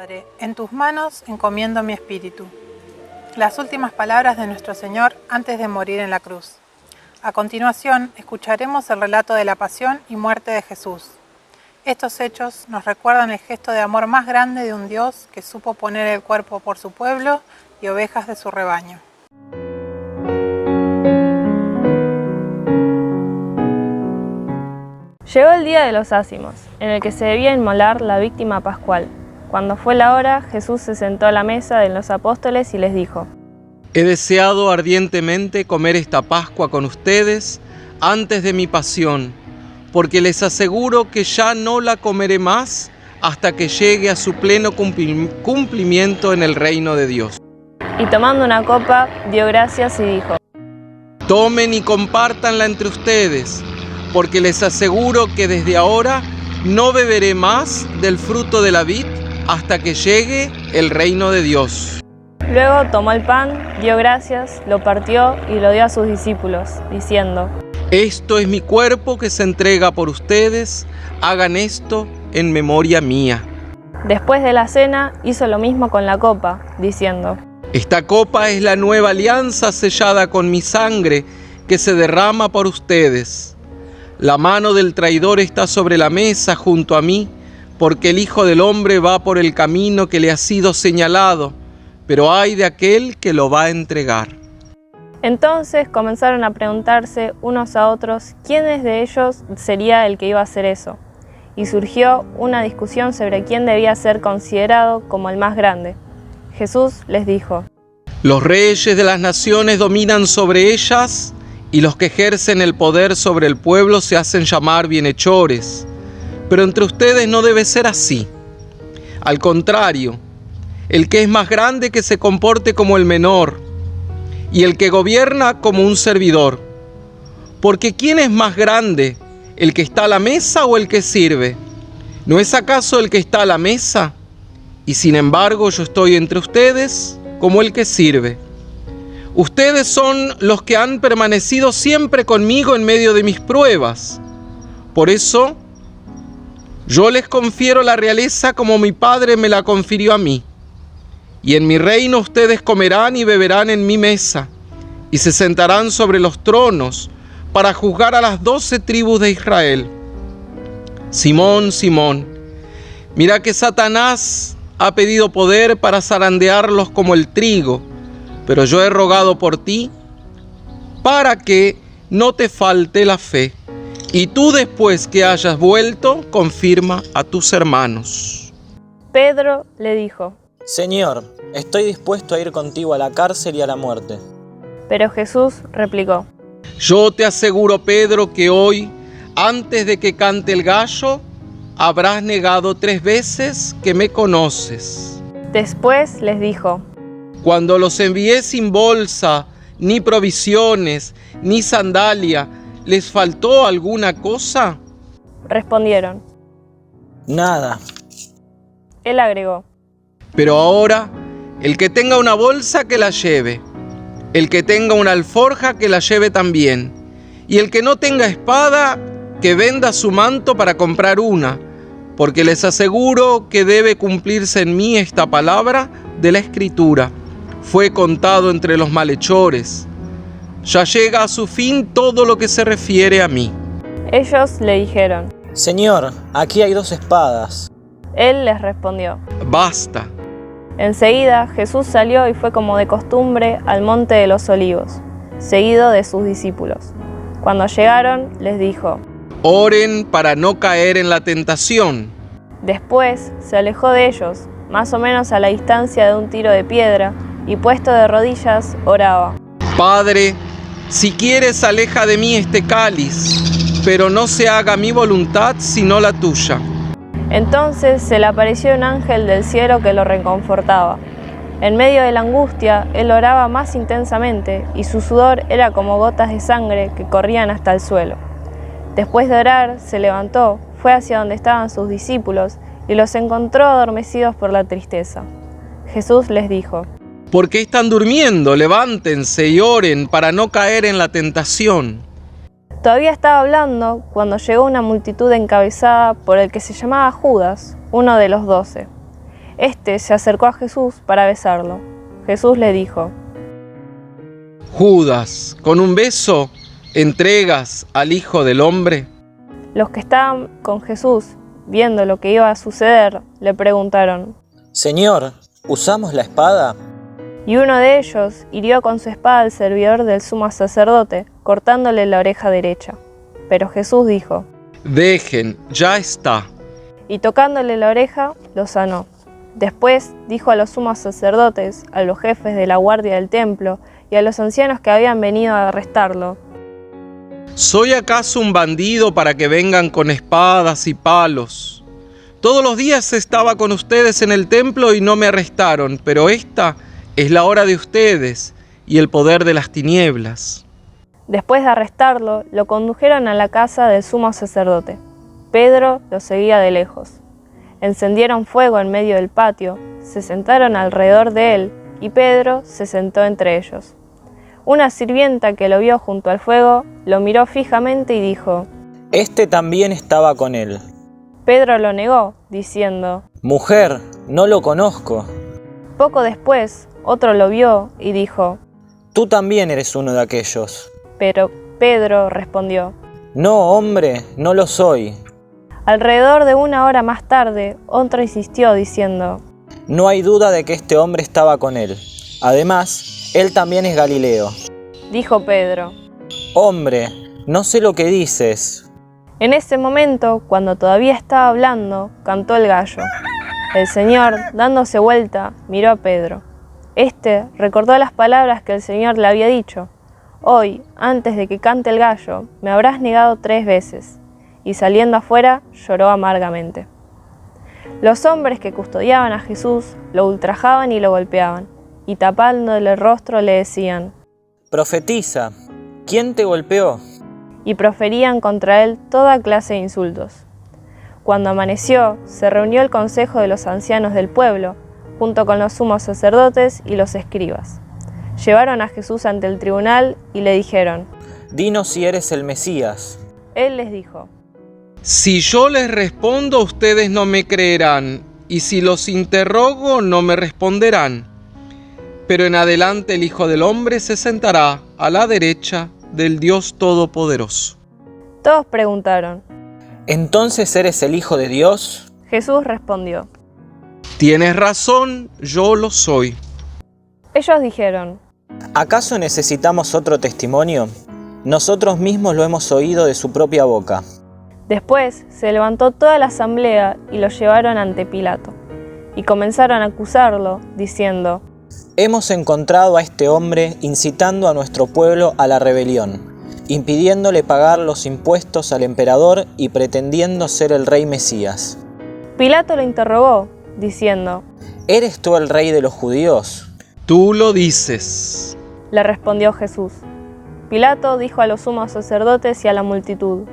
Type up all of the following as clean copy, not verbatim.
Padre, en tus manos encomiendo mi espíritu. Las últimas palabras de nuestro Señor antes de morir en la cruz. A continuación, escucharemos el relato de la pasión y muerte de Jesús. Estos hechos nos recuerdan el gesto de amor más grande de un Dios que supo poner el cuerpo por su pueblo y ovejas de su rebaño. Llegó el día de los ázimos, en el que se debía inmolar la víctima pascual. Cuando fue la hora, Jesús se sentó a la mesa de los apóstoles y les dijo: He deseado ardientemente comer esta Pascua con ustedes antes de mi pasión, porque les aseguro que ya no la comeré más hasta que llegue a su pleno cumplimiento en el reino de Dios. Y tomando una copa, dio gracias y dijo: Tomen y compártanla entre ustedes, porque les aseguro que desde ahora no beberé más del fruto de la vid hasta que llegue el reino de Dios. Luego tomó el pan, dio gracias, lo partió y lo dio a sus discípulos, diciendo: Esto es mi cuerpo que se entrega por ustedes, hagan esto en memoria mía. Después de la cena hizo lo mismo con la copa, diciendo: Esta copa es la nueva alianza sellada con mi sangre que se derrama por ustedes. La mano del traidor está sobre la mesa junto a mí, porque el Hijo del Hombre va por el camino que le ha sido señalado, pero ay de aquel que lo va a entregar. Entonces comenzaron a preguntarse unos a otros quiénes de ellos sería el que iba a hacer eso. Y surgió una discusión sobre quién debía ser considerado como el más grande. Jesús les dijo: Los reyes de las naciones dominan sobre ellas, y los que ejercen el poder sobre el pueblo se hacen llamar bienhechores. Pero entre ustedes no debe ser así. Al contrario, el que es más grande que se comporte como el menor, y el que gobierna como un servidor. Porque ¿quién es más grande, el que está a la mesa o el que sirve? ¿No es acaso el que está a la mesa? Y sin embargo yo estoy entre ustedes como el que sirve. Ustedes son los que han permanecido siempre conmigo en medio de mis pruebas. Por eso, yo les confiero la realeza como mi Padre me la confirió a mí. Y en mi reino ustedes comerán y beberán en mi mesa, y se sentarán sobre los tronos para juzgar a las 12 tribus de Israel. Simón, Simón, mira que Satanás ha pedido poder para zarandearlos como el trigo, pero yo he rogado por ti para que no te falte la fe. Y tú, después que hayas vuelto, confirma a tus hermanos. Pedro le dijo: Señor, estoy dispuesto a ir contigo a la cárcel y a la muerte. Pero Jesús replicó: Yo te aseguro, Pedro, que hoy, antes de que cante el gallo, habrás negado 3 veces que me conoces. Después les dijo: Cuando los envié sin bolsa, ni provisiones, ni sandalia, ¿les faltó alguna cosa? Respondieron. Nada. Él agregó: Pero ahora, el que tenga una bolsa, que la lleve. El que tenga una alforja, que la lleve también. Y el que no tenga espada, que venda su manto para comprar una. Porque les aseguro que debe cumplirse en mí esta palabra de la Escritura. Fue contado entre los malhechores. Ya llega a su fin todo lo que se refiere a mí. Ellos le dijeron: Señor, aquí hay 2 espadas. Él les respondió: Basta. Enseguida Jesús salió y fue como de costumbre al monte de los Olivos, seguido de sus discípulos. Cuando llegaron, les dijo: Oren para no caer en la tentación. Después se alejó de ellos, más o menos a la distancia de un tiro de piedra, y puesto de rodillas, oraba: Padre, si quieres, aleja de mí este cáliz, pero no se haga mi voluntad sino la tuya. Entonces se le apareció un ángel del cielo que lo reconfortaba. En medio de la angustia, él oraba más intensamente, y su sudor era como gotas de sangre que corrían hasta el suelo. Después de orar, se levantó, fue hacia donde estaban sus discípulos, y los encontró adormecidos por la tristeza. Jesús les dijo: ¿Por qué están durmiendo? Levántense y oren para no caer en la tentación. Todavía estaba hablando cuando llegó una multitud encabezada por el que se llamaba Judas, uno de los 12. Este se acercó a Jesús para besarlo. Jesús le dijo: Judas, ¿con un beso entregas al Hijo del Hombre? Los que estaban con Jesús, viendo lo que iba a suceder, le preguntaron. Señor, ¿usamos la espada? Y uno de ellos hirió con su espada al servidor del sumo sacerdote, cortándole la oreja derecha. Pero Jesús dijo: Dejen, ya está. Y tocándole la oreja, lo sanó. Después dijo a los sumos sacerdotes, a los jefes de la guardia del templo y a los ancianos que habían venido a arrestarlo: ¿Soy acaso un bandido para que vengan con espadas y palos? Todos los días estaba con ustedes en el templo y no me arrestaron, pero esta es la hora de ustedes y el poder de las tinieblas. Después de arrestarlo, lo condujeron a la casa del sumo sacerdote. Pedro lo seguía de lejos. Encendieron fuego en medio del patio, se sentaron alrededor de él y Pedro se sentó entre ellos. Una sirvienta que lo vio junto al fuego lo miró fijamente y dijo: Este también estaba con él. Pedro lo negó, diciendo: Mujer, no lo conozco. Poco después, otro lo vio y dijo: Tú también eres uno de aquellos. Pero Pedro respondió: No, hombre, no lo soy. Alrededor de 1 hora más tarde, otro insistió diciendo: No hay duda de que este hombre estaba con él. Además, él también es Galileo. Dijo Pedro. Hombre, no sé lo que dices. En ese momento, cuando todavía estaba hablando, cantó el gallo. El Señor, dándose vuelta, miró a Pedro. Este recordó las palabras que el Señor le había dicho: Hoy, antes de que cante el gallo, me habrás negado 3 veces. Y saliendo afuera, lloró amargamente. Los hombres que custodiaban a Jesús lo ultrajaban y lo golpeaban, y tapándole el rostro le decían: Profetiza, ¿quién te golpeó? Y proferían contra él toda clase de insultos. Cuando amaneció, se reunió el consejo de los ancianos del pueblo, junto con los sumos sacerdotes y los escribas. Llevaron a Jesús ante el tribunal y le dijeron: Dinos si eres el Mesías. Él les dijo: Si yo les respondo, ustedes no me creerán, y si los interrogo, no me responderán. Pero en adelante el Hijo del Hombre se sentará a la derecha del Dios Todopoderoso. Todos preguntaron. ¿Entonces eres el Hijo de Dios? Jesús respondió: Tienes razón, yo lo soy. Ellos dijeron: ¿Acaso necesitamos otro testimonio? Nosotros mismos lo hemos oído de su propia boca. Después se levantó toda la asamblea y lo llevaron ante Pilato. Y comenzaron a acusarlo, diciendo: Hemos encontrado a este hombre incitando a nuestro pueblo a la rebelión, impidiéndole pagar los impuestos al emperador y pretendiendo ser el rey Mesías. Pilato lo interrogó, diciendo: ¿Eres tú el rey de los judíos? Tú lo dices. Le respondió Jesús. Pilato dijo a los sumos sacerdotes y a la multitud: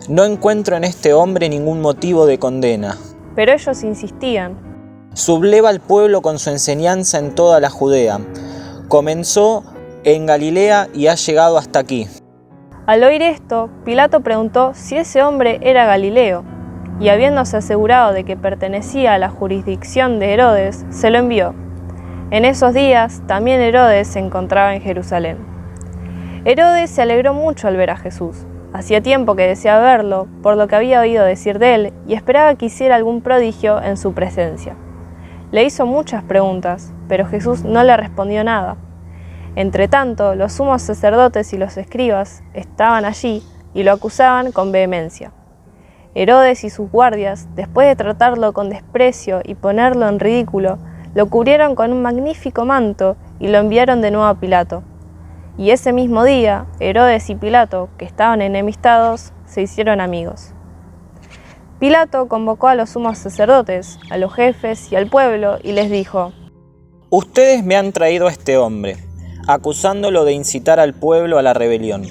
No encuentro en este hombre ningún motivo de condena. Pero ellos insistían. Subleva al pueblo con su enseñanza en toda la Judea. Comenzó en Galilea y ha llegado hasta aquí. Al oír esto, Pilato preguntó si ese hombre era Galileo, y habiéndose asegurado de que pertenecía a la jurisdicción de Herodes, se lo envió. En esos días también Herodes se encontraba en Jerusalén. Herodes se alegró mucho al ver a Jesús. Hacía tiempo que deseaba verlo, por lo que había oído decir de él, y esperaba que hiciera algún prodigio en su presencia. Le hizo muchas preguntas, pero Jesús no le respondió nada. Entretanto, los sumos sacerdotes y los escribas estaban allí y lo acusaban con vehemencia. Herodes y sus guardias, después de tratarlo con desprecio y ponerlo en ridículo, lo cubrieron con un magnífico manto y lo enviaron de nuevo a Pilato. Y ese mismo día, Herodes y Pilato, que estaban enemistados, se hicieron amigos. Pilato convocó a los sumos sacerdotes, a los jefes y al pueblo y les dijo: Ustedes me han traído a este hombre, acusándolo de incitar al pueblo a la rebelión.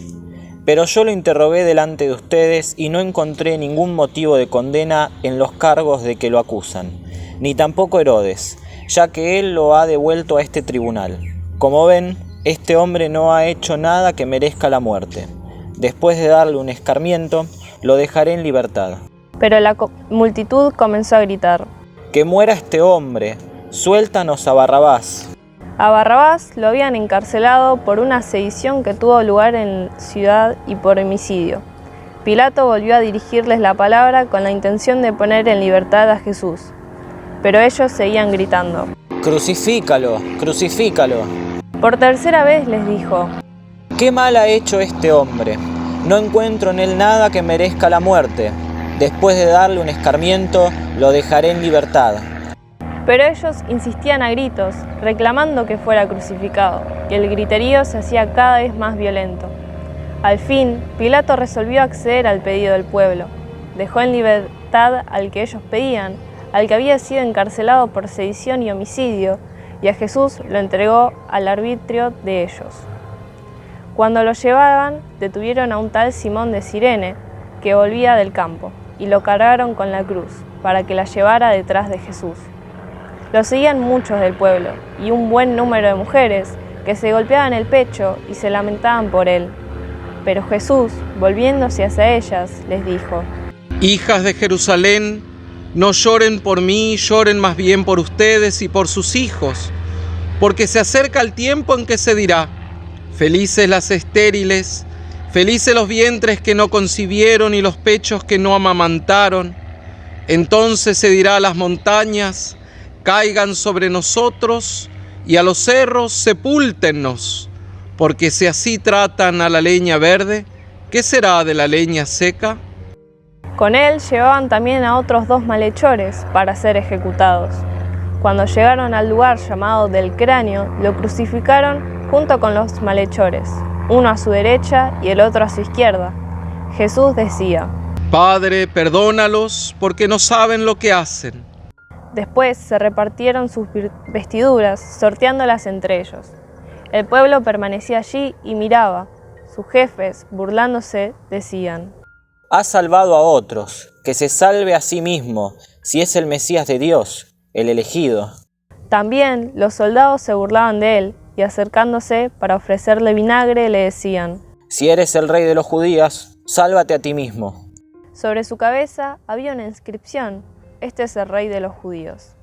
Pero yo lo interrogué delante de ustedes y no encontré ningún motivo de condena en los cargos de que lo acusan, ni tampoco Herodes, ya que él lo ha devuelto a este tribunal. Como ven, este hombre no ha hecho nada que merezca la muerte. Después de darle un escarmiento, lo dejaré en libertad. Pero la multitud comenzó a gritar: que muera este hombre, suéltanos a Barrabás. A Barrabás lo habían encarcelado por una sedición que tuvo lugar en la ciudad y por homicidio. Pilato volvió a dirigirles la palabra con la intención de poner en libertad a Jesús, pero ellos seguían gritando: «Crucifícalo, crucifícalo». Por tercera vez les dijo: «¿Qué mal ha hecho este hombre? No encuentro en él nada que merezca la muerte. Después de darle un escarmiento, lo dejaré en libertad». Pero ellos insistían a gritos, reclamando que fuera crucificado, y el griterío se hacía cada vez más violento. Al fin, Pilato resolvió acceder al pedido del pueblo. Dejó en libertad al que ellos pedían, al que había sido encarcelado por sedición y homicidio, y a Jesús lo entregó al arbitrio de ellos. Cuando lo llevaban, detuvieron a un tal Simón de Cirene, que volvía del campo, y lo cargaron con la cruz, para que la llevara detrás de Jesús. Lo seguían muchos del pueblo, y un buen número de mujeres, que se golpeaban el pecho y se lamentaban por él. Pero Jesús, volviéndose hacia ellas, les dijo: Hijas de Jerusalén, no lloren por mí, lloren más bien por ustedes y por sus hijos, porque se acerca el tiempo en que se dirá: felices las estériles, felices los vientres que no concibieron y los pechos que no amamantaron. Entonces se dirá a las montañas: caigan sobre nosotros, y a los cerros: sepúltennos, porque si así tratan a la leña verde, ¿qué será de la leña seca? Con él llevaban también a otros 2 malhechores para ser ejecutados. Cuando llegaron al lugar llamado del Cráneo, lo crucificaron junto con los malhechores, uno a su derecha y el otro a su izquierda. Jesús decía: Padre, perdónalos, porque no saben lo que hacen. Después se repartieron sus vestiduras, sorteándolas entre ellos. El pueblo permanecía allí y miraba. Sus jefes, burlándose, decían: Ha salvado a otros, que se salve a sí mismo, si es el Mesías de Dios, el elegido. También los soldados se burlaban de él, y acercándose para ofrecerle vinagre le decían: Si eres el rey de los judíos, sálvate a ti mismo. Sobre su cabeza había una inscripción: Este es el rey de los judíos.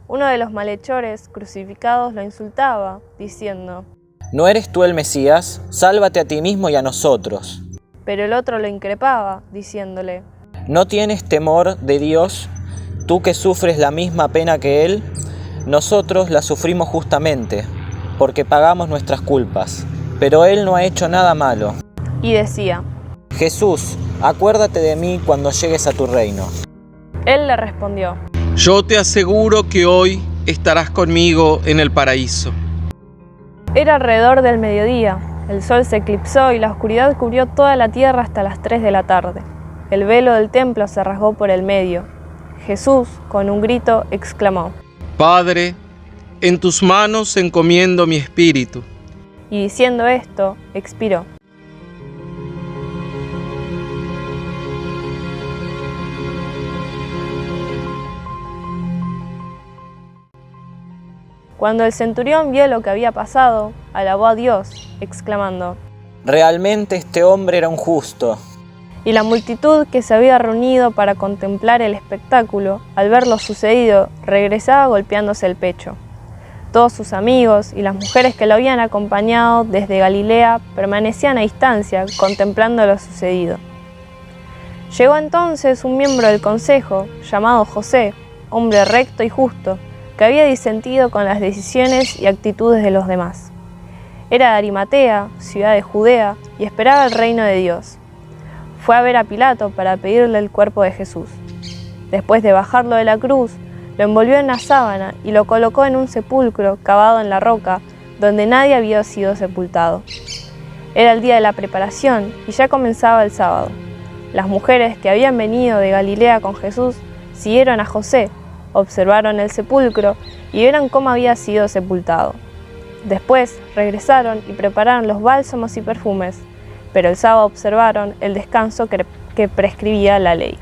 Uno de los malhechores crucificados lo insultaba, diciendo: ¿No eres tú el Mesías? Sálvate a ti mismo y a nosotros. Pero el otro lo increpaba, diciéndole: ¿No tienes temor de Dios, tú que sufres la misma pena que Él? Nosotros la sufrimos justamente, porque pagamos nuestras culpas, pero Él no ha hecho nada malo. Y decía: Jesús, acuérdate de mí cuando llegues a tu reino. Él le respondió: Yo te aseguro que hoy estarás conmigo en el paraíso. Era alrededor del mediodía. El sol se eclipsó y la oscuridad cubrió toda la tierra hasta las 3 de la tarde. El velo del templo se rasgó por el medio. Jesús, con un grito, exclamó: Padre, en tus manos encomiendo mi espíritu. Y diciendo esto, expiró. Cuando el centurión vio lo que había pasado, alabó a Dios, exclamando: Realmente este hombre era un justo. Y la multitud que se había reunido para contemplar el espectáculo, al ver lo sucedido, regresaba golpeándose el pecho. Todos sus amigos y las mujeres que lo habían acompañado desde Galilea permanecían a distancia, contemplando lo sucedido. Llegó entonces un miembro del consejo, llamado José, hombre recto y justo, que había disentido con las decisiones y actitudes de los demás. Era de Arimatea, ciudad de Judea, y esperaba el reino de Dios. Fue a ver a Pilato para pedirle el cuerpo de Jesús. Después de bajarlo de la cruz, lo envolvió en una sábana y lo colocó en un sepulcro cavado en la roca, donde nadie había sido sepultado. Era el día de la preparación y ya comenzaba el sábado. Las mujeres que habían venido de Galilea con Jesús siguieron a José, observaron el sepulcro y vieron cómo había sido sepultado. Después regresaron y prepararon los bálsamos y perfumes, pero el sábado observaron el descanso que prescribía la ley.